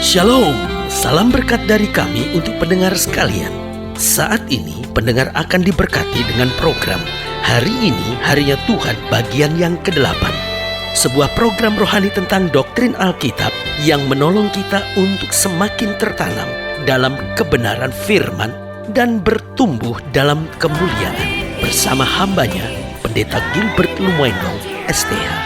Shalom, salam berkat dari kami untuk pendengar sekalian. Saat ini pendengar akan diberkati dengan program Hari Ini Harinya Tuhan bagian yang ke-8. Sebuah program rohani tentang doktrin Alkitab yang menolong kita untuk semakin tertanam dalam kebenaran firman dan bertumbuh dalam kemuliaan. Bersama hambanya, Pendeta Gilbert Lumwendong, STH.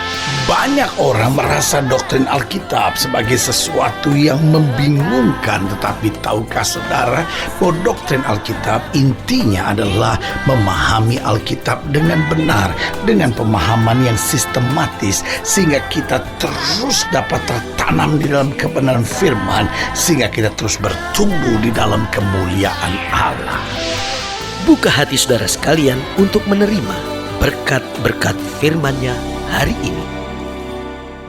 Banyak orang merasa doktrin Alkitab sebagai sesuatu yang membingungkan. Tetapi tahukah saudara bahwa doktrin Alkitab intinya adalah memahami Alkitab dengan benar, dengan pemahaman yang sistematis, sehingga kita terus dapat tertanam di dalam kebenaran firman, sehingga kita terus bertumbuh di dalam kemuliaan Allah. Buka hati saudara sekalian untuk menerima berkat-berkat firman-Nya hari ini.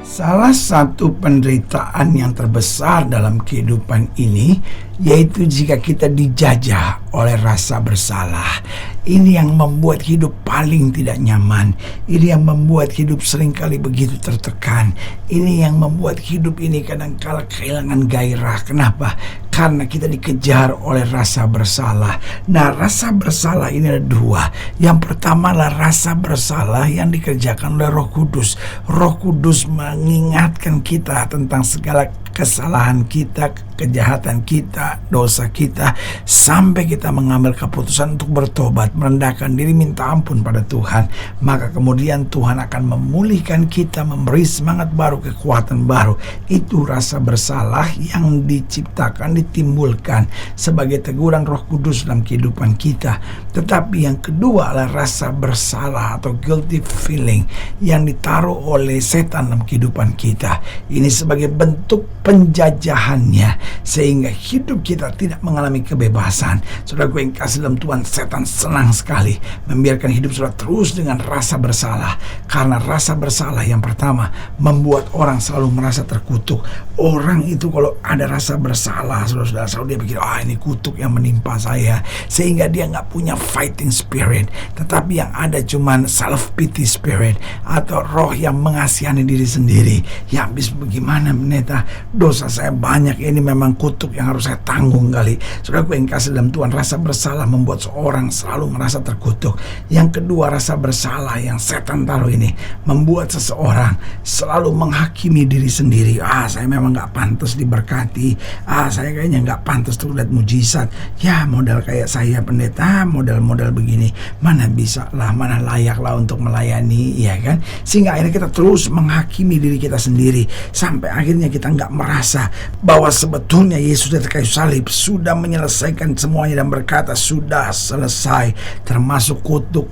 Salah satu penderitaan yang terbesar dalam kehidupan ini yaitu jika kita dijajah oleh rasa bersalah. Ini yang membuat hidup paling tidak nyaman. Ini yang membuat hidup seringkali begitu tertekan. Ini yang membuat hidup ini kadang-kala kehilangan gairah. Kenapa? Karena kita dikejar oleh rasa bersalah. Nah, rasa bersalah ini ada dua. Yang pertama adalah rasa bersalah yang dikerjakan oleh Roh Kudus. Roh Kudus mengingatkan kita tentang segala kesalahan kita, kejahatan kita, dosa kita, sampai kita mengambil keputusan untuk bertobat, merendahkan diri, minta ampun pada Tuhan. Maka kemudian Tuhan akan memulihkan kita, memberi semangat baru, kekuatan baru. Itu rasa bersalah yang diciptakan, ditimbulkan sebagai teguran Roh Kudus dalam kehidupan kita. Tetapi yang kedua adalah rasa bersalah atau guilty feeling yang ditaruh oleh setan dalam kehidupan kita. Ini sebagai bentuk penjajahannya, sehingga hidup kita tidak mengalami kebebasan. Saudara yang kasih dalam Tuhan, setan senang sekali membiarkan hidup saudara terus dengan rasa bersalah. Karena rasa bersalah yang pertama membuat orang selalu merasa terkutuk. Orang itu kalau ada rasa bersalah, saudara-saudara, selalu dia pikir, ini kutuk yang menimpa saya, sehingga dia nggak punya fighting spirit, tetapi yang ada cuman self pity spirit, atau roh yang mengasihani diri sendiri. Ya habis bagaimana pendeta, dosa saya banyak, ini memang kutuk yang harus saya tanggung kali. Saudaraku yang kasih dalam Tuhan, rasa bersalah membuat seorang selalu merasa terkutuk. Yang kedua, rasa bersalah yang setan taruh ini membuat seseorang selalu menghakimi diri sendiri. Saya memang gak pantas diberkati, saya kayaknya gak pantas tuh lihat mujizat. Ya modal kayak saya pendeta, modal begini, mana bisa lah, mana layak lah untuk melayani, ya kan? Sehingga akhirnya kita terus menghakimi diri kita sendiri, sampai akhirnya kita gak merasa bahwa sebetulnya Yesus di kayu salib sudah menyelesaikan semuanya dan berkata sudah selesai, termasuk kutuk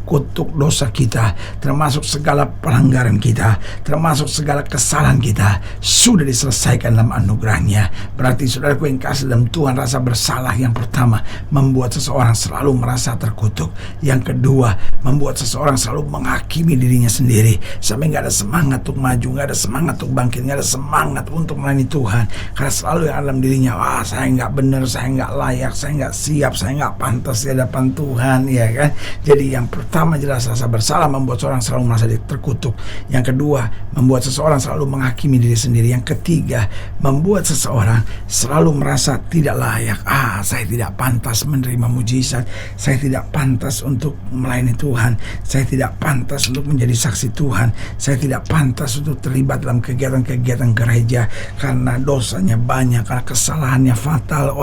dosa kita, termasuk segala pelanggaran kita, termasuk segala kesalahan kita sudah diselesaikan dalam anugerahnya. Berarti saudaraku yang kasih dalam Tuhan, rasa bersalah yang pertama membuat seseorang selalu merasa terkutuk. Yang kedua, membuat seseorang selalu menghakimi dirinya sendiri, sampai gak ada semangat untuk maju, gak ada semangat untuk bangkit, gak ada semangat untuk melayani Tuhan. Karena selalu yang dalam dirinya, saya nggak benar, saya nggak layak, saya nggak siap, saya nggak pantas di hadapan Tuhan, ya kan? Jadi yang pertama jelas rasa bersalah membuat seorang selalu merasa terkutuk. Yang kedua, membuat seseorang selalu menghakimi diri sendiri. Yang ketiga, membuat seseorang selalu merasa tidak layak. Saya tidak pantas menerima mujizat, saya tidak pantas untuk melayani Tuhan, saya tidak pantas untuk menjadi saksi Tuhan, saya tidak pantas untuk terlibat dalam kegiatan-kegiatan gereja karena dosanya banyak, karena kesalahannya fatal.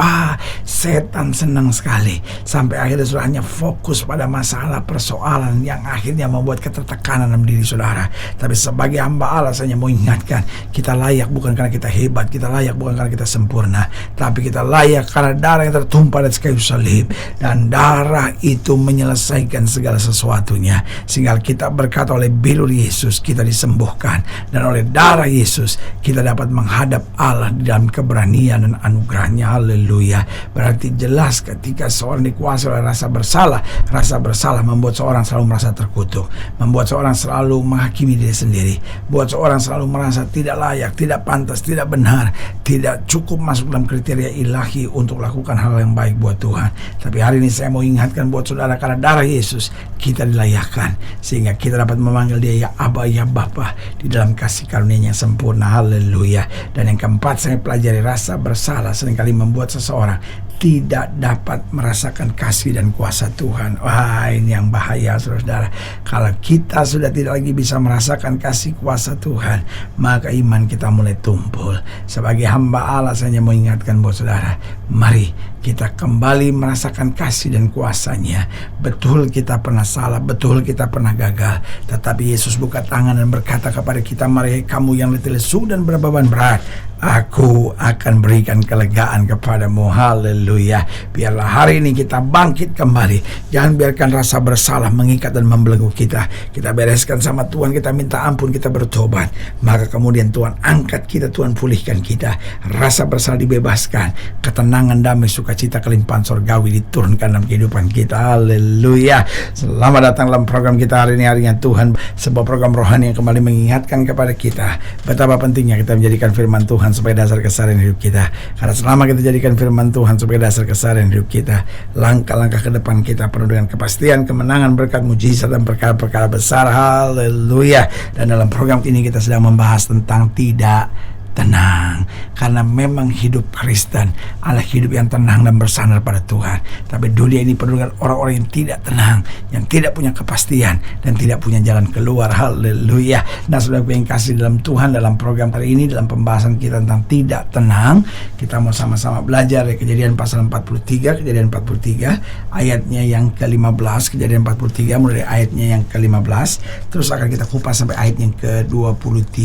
Setan senang sekali sampai akhirnya saudara hanya fokus pada masalah persoalan yang akhirnya membuat ketertekanan dalam diri saudara. Tapi sebagai hamba Allah, saya mau ingatkan, kita layak bukan karena kita hebat, kita layak bukan karena kita sempurna, tapi kita layak karena darah yang tertumpah di kayu salib, dan darah itu menyelesaikan segala sesuatunya. Sehingga kita berkata, oleh bilur Yesus kita disembuhkan, dan oleh darah Yesus kita dapat menghadap Allah di dalam keberanian dan anugerahnya. Haleluya. Berarti jelas ketika seorang dikuasai oleh rasa bersalah membuat seorang selalu merasa terkutuk, membuat seorang selalu menghakimi diri sendiri, membuat seorang selalu merasa tidak layak, tidak pantas, tidak benar, tidak cukup masuk dalam kriteria ilahi untuk lakukan hal yang baik buat Tuhan. Tapi hari ini saya mau ingatkan buat saudara, karena darah Yesus kita dilayakkan sehingga kita dapat memanggil Dia ya Aba, ya Bapa, di dalam kasih karunia yang sempurna. Haleluya. Dan yang keempat, saya pelajari rasa bersalah seringkali membuat seseorang tidak dapat merasakan kasih dan kuasa Tuhan. Wah, ini yang bahaya, saudara. Kalau kita sudah tidak lagi bisa merasakan kasih kuasa Tuhan, maka iman kita mulai tumpul. Sebagai hamba Allah, saya hanya mau ingatkan buat saudara, mari kita kembali merasakan kasih dan kuasanya. Betul kita pernah salah, betul kita pernah gagal, tetapi Yesus buka tangan dan berkata kepada kita, mari kamu yang letih lesu dan berbeban berat, Aku akan berikan kelegaan kepadamu. Haleluya. Biarlah hari ini kita bangkit kembali. Jangan biarkan rasa bersalah mengikat dan membelenggu kita. Kita bereskan sama Tuhan, kita minta ampun, kita bertobat. Maka kemudian Tuhan angkat kita, Tuhan pulihkan kita. Rasa bersalah dibebaskan. Ketenangan, damai, sukacita, kelimpahan surgawi diturunkan dalam kehidupan kita. Haleluya. Selamat datang dalam program kita hari ini, harinya Tuhan. Sebuah program rohani yang kembali mengingatkan kepada kita betapa pentingnya kita menjadikan firman Tuhan sebagai dasar keseharian hidup kita. Karena selama kita jadikan firman Tuhan sebagai dasar keseharian hidup kita, langkah-langkah ke depan kita penuh dengan kepastian, kemenangan, berkat, mujizat, dan perkara-perkara besar. Haleluya. Dan dalam program ini kita sedang membahas tentang tidak tenang. Karena memang hidup Kristen adalah hidup yang tenang dan bersandar pada Tuhan. Tapi dunia ini penuh dengan orang-orang yang tidak tenang, yang tidak punya kepastian dan tidak punya jalan keluar. Haleluya. Nah, saudara yang kasih dalam Tuhan, dalam program hari ini, dalam pembahasan kita tentang tidak tenang, kita mau sama-sama belajar dari Kejadian pasal 43, Kejadian 43 ayatnya yang ke-15, Kejadian 43 mulai dari ayatnya yang ke-15, terus akan kita kupas sampai ayat yang ke-23.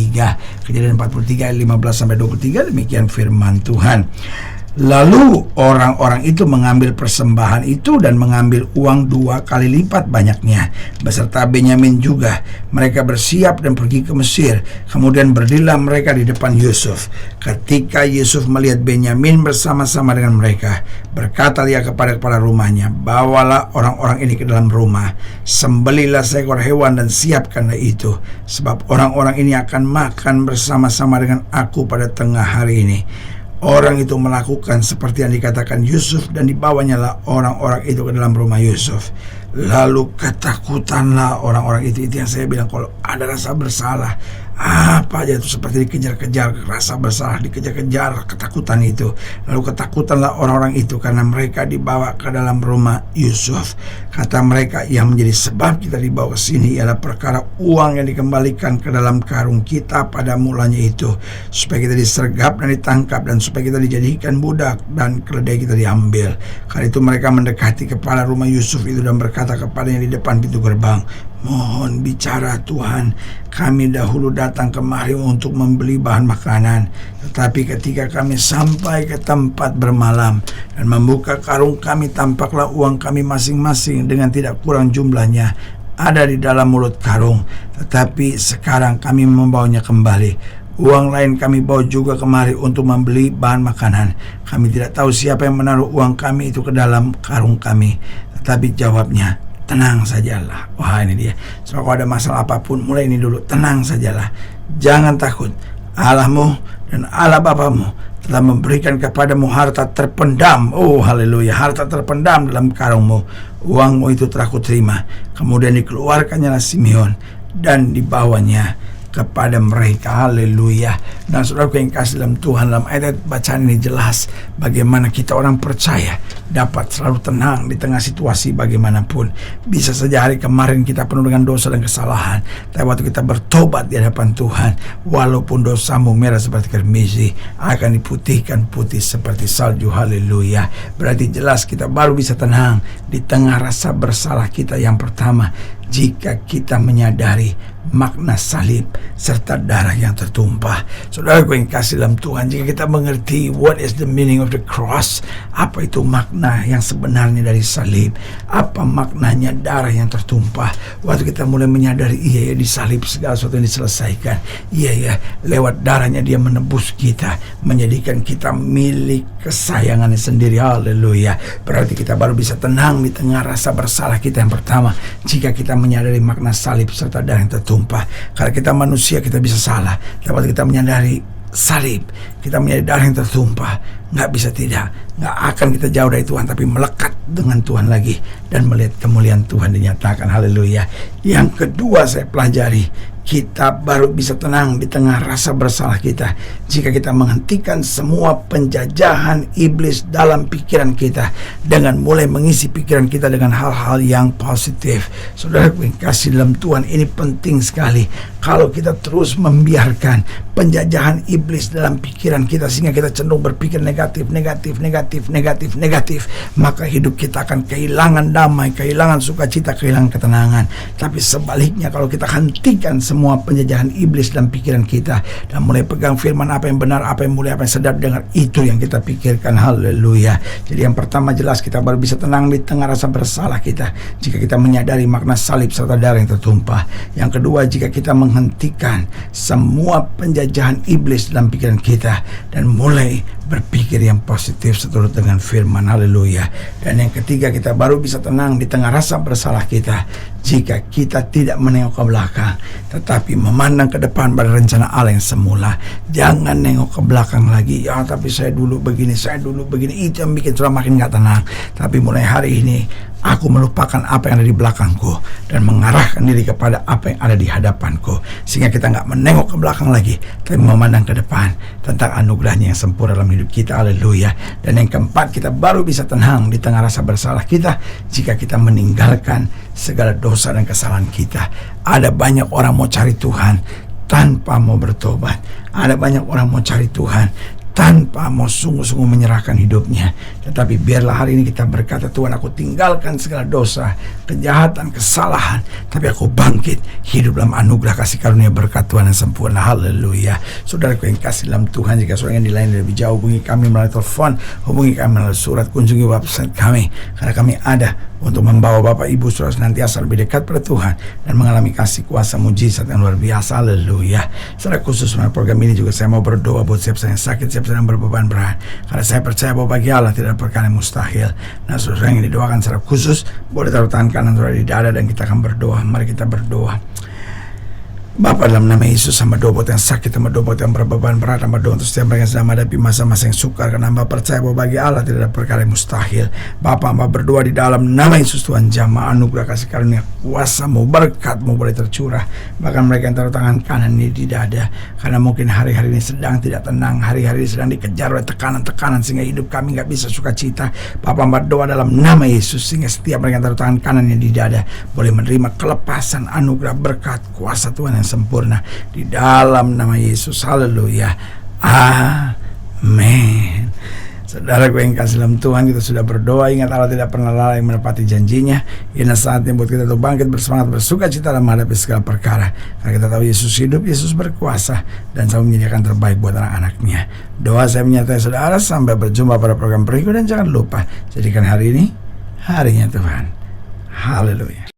Kejadian 43 ayat 15 sampai 23, demikian firman Tuhan. Lalu orang-orang itu mengambil persembahan itu dan mengambil uang 2 kali lipat banyaknya, beserta Benyamin juga. Mereka bersiap dan pergi ke Mesir. Kemudian berdirilah mereka di depan Yusuf. Ketika Yusuf melihat Benyamin bersama-sama dengan mereka, berkata dia kepada kepala rumahnya, bawalah orang-orang ini ke dalam rumah, sembelilah seekor hewan dan siapkanlah itu, sebab orang-orang ini akan makan bersama-sama dengan aku pada tengah hari ini. Orang itu melakukan seperti yang dikatakan Yusuf, dan dibawanya lah orang-orang itu ke dalam rumah Yusuf. Lalu ketakutanlah orang-orang itu yang saya bilang, kalau ada rasa bersalah, apa aja itu seperti dikejar-kejar, rasa bersalah dikejar-kejar, ketakutan itu. Lalu ketakutanlah orang-orang itu karena mereka dibawa ke dalam rumah Yusuf. Kata mereka, yang menjadi sebab kita dibawa ke sini ialah perkara uang yang dikembalikan ke dalam karung kita pada mulanya itu, supaya kita disergap dan ditangkap, dan supaya kita dijadikan budak dan keledai kita diambil. Karena itu mereka mendekati kepala rumah Yusuf itu dan berkata kepadanya di depan pintu gerbang, mohon bicara Tuhan, kami dahulu datang kemari untuk membeli bahan makanan. Tetapi ketika kami sampai ke tempat bermalam dan membuka karung kami, tampaklah uang kami masing-masing dengan tidak kurang jumlahnya ada di dalam mulut karung. Tetapi sekarang kami membawanya kembali. Uang lain kami bawa juga kemari untuk membeli bahan makanan. Kami tidak tahu siapa yang menaruh uang kami itu ke dalam karung kami. Tetapi jawabnya, tenang sajalah. Wah, ini dia. So, kalau ada masalah apapun, mulai ini dulu, tenang sajalah. Jangan takut. Allahmu dan Allah Bapamu telah memberikan kepadamu harta terpendam. Oh, haleluya. Harta terpendam dalam karungmu. Uangmu itu telah kuterima. Kemudian dikeluarkannya Simeon dan dibawanya kepada mereka. Haleluya. Dan saudaraku yang kasih dalam Tuhan, dalam ayat bacaan ini jelas bagaimana kita orang percaya dapat selalu tenang di tengah situasi bagaimanapun. Bisa saja hari kemarin kita penuh dengan dosa dan kesalahan, tapi waktu kita bertobat di hadapan Tuhan, walaupun dosamu merah seperti kermisi, akan diputihkan putih seperti salju. Haleluya. Berarti jelas kita baru bisa tenang di tengah rasa bersalah kita. Yang pertama, jika kita menyadari makna salib serta darah yang tertumpah. Saudaraku yang kasih dalam Tuhan, jika kita mengerti what is the meaning of the cross, apa itu makna yang sebenarnya dari salib, apa maknanya darah yang tertumpah, waktu kita mulai menyadari, iya ya, di salib segala sesuatu yang diselesaikan, iya ya, lewat darahnya dia menebus kita, menjadikan kita milik kesayangannya sendiri. Haleluya. Berarti kita baru bisa tenang di tengah rasa bersalah kita. Yang pertama, jika kita menyadari makna salib serta darah yang tertumpah. Karena kita manusia, kita bisa salah. Tapi kita menyadari salib, kita menyadari darah yang tertumpah, nggak bisa tidak, nggak akan kita jauh dari Tuhan, tapi melekat dengan Tuhan lagi dan melihat kemuliaan Tuhan dinyatakan. Haleluya. Yang kedua saya pelajari, kita baru bisa tenang di tengah rasa bersalah kita jika kita menghentikan semua penjajahan iblis dalam pikiran kita dengan mulai mengisi pikiran kita dengan hal-hal yang positif. Saudara yang kasih dalam Tuhan, ini penting sekali. Kalau kita terus membiarkan penjajahan iblis dalam pikiran kita sehingga kita cenderung berpikir negatif, maka hidup kita akan kehilangan damai, kehilangan sukacita, kehilangan ketenangan. Tapi sebaliknya, kalau kita hentikan semua penjajahan iblis dalam pikiran kita dan mulai pegang firman, apa yang benar, apa yang mulia, apa yang sedap, dengar, itu yang kita pikirkan. Haleluya. Jadi yang pertama, jelas kita baru bisa tenang di tengah rasa bersalah kita jika kita menyadari makna salib serta darah yang tertumpah. Yang kedua, jika kita menghentikan semua penjajahan iblis dalam pikiran kita dan mulai berpikir yang positif seturut dengan firman. Haleluya. Dan yang ketiga, kita baru bisa tenang di tengah rasa bersalah kita jika kita tidak menengok ke belakang, tetapi memandang ke depan pada rencana Allah yang semula. Jangan nengok ke belakang lagi. Ya, tapi saya dulu begini, itu yang bikin saudara makin gak tenang. Tapi mulai hari ini aku melupakan apa yang ada di belakangku dan mengarahkan diri kepada apa yang ada di hadapanku, sehingga kita gak menengok ke belakang lagi, tapi memandang ke depan tentang anugerahnya yang sempurna dalam hidup kita. Haleluya. Dan yang keempat, kita baru bisa tenang di tengah rasa bersalah kita jika kita meninggalkan segala dosa dan kesalahan kita. Ada banyak orang mau cari Tuhan tanpa mau bertobat. Ada banyak orang mau cari Tuhan tanpa mau sungguh-sungguh menyerahkan hidupnya. Tetapi biarlah hari ini kita berkata, Tuhan, aku tinggalkan segala dosa, kejahatan, kesalahan, tapi aku bangkit hidup dalam anugerah kasih karunia berkat Tuhan yang sempurna. Haleluya. Saudaraku yang kasih dalam Tuhan, jika saudara yang dilayani lebih jauh, hubungi kami melalui telepon, hubungi kami melalui surat, kunjungi website kami, karena kami ada untuk membawa Bapak Ibu saudara senantiasa lebih dekat pada Tuhan dan mengalami kasih kuasa mujizat yang luar biasa. Haleluya. Secara khusus melalui program ini juga saya mau berdoa buat siapa yang sakit, siapa yang berbeban berat, karena saya percaya bahwa bagi Allah tidak ada perkara yang mustahil. Nah, saudara yang didoakan secara khusus boleh taruh tangan kanan saudara di dada dan kita akan berdoa. Mari kita berdoa. Bapa, dalam nama Yesus, hamba doa buat yang sakit, hamba doa buat yang berbeban berat, hamba doa untuk setiap mereka yang sedang menghadapi masa-masa yang sukar, karena hamba percaya bahwa bagi Allah tidak ada perkara yang mustahil. Bapa, hamba berdoa di dalam nama Yesus Tuhan, jamah anugerah kasih karunia kuasa-Mu, berkat-Mu boleh tercurah. Bahkan mereka yang taruh tangan kanan ini di dada, karena mungkin hari-hari ini sedang tidak tenang, hari-hari ini sedang dikejar oleh tekanan-tekanan sehingga hidup kami gak bisa sukacita. Bapa, hamba doa dalam nama Yesus sehingga setiap mereka yang taruh tangan kanannya di dada boleh menerima kelepasan, anugerah, berkat, kuasa Tuhan yang sempurna di dalam nama Yesus. Haleluya. Amin. Saudara gue yang kasih dalam Tuhan, kita sudah berdoa. Ingat, Allah tidak pernah lalai menepati janjinya. Ini saatnya buat kita untuk bangkit bersemangat, bersuka cita dalam menghadapi segala perkara, karena kita tahu Yesus hidup, Yesus berkuasa dan selalu menyediakan terbaik buat anak-anaknya. Doa saya menyertai saudara. Sampai berjumpa pada program berikut, dan jangan lupa jadikan hari ini harinya Tuhan. Haleluya.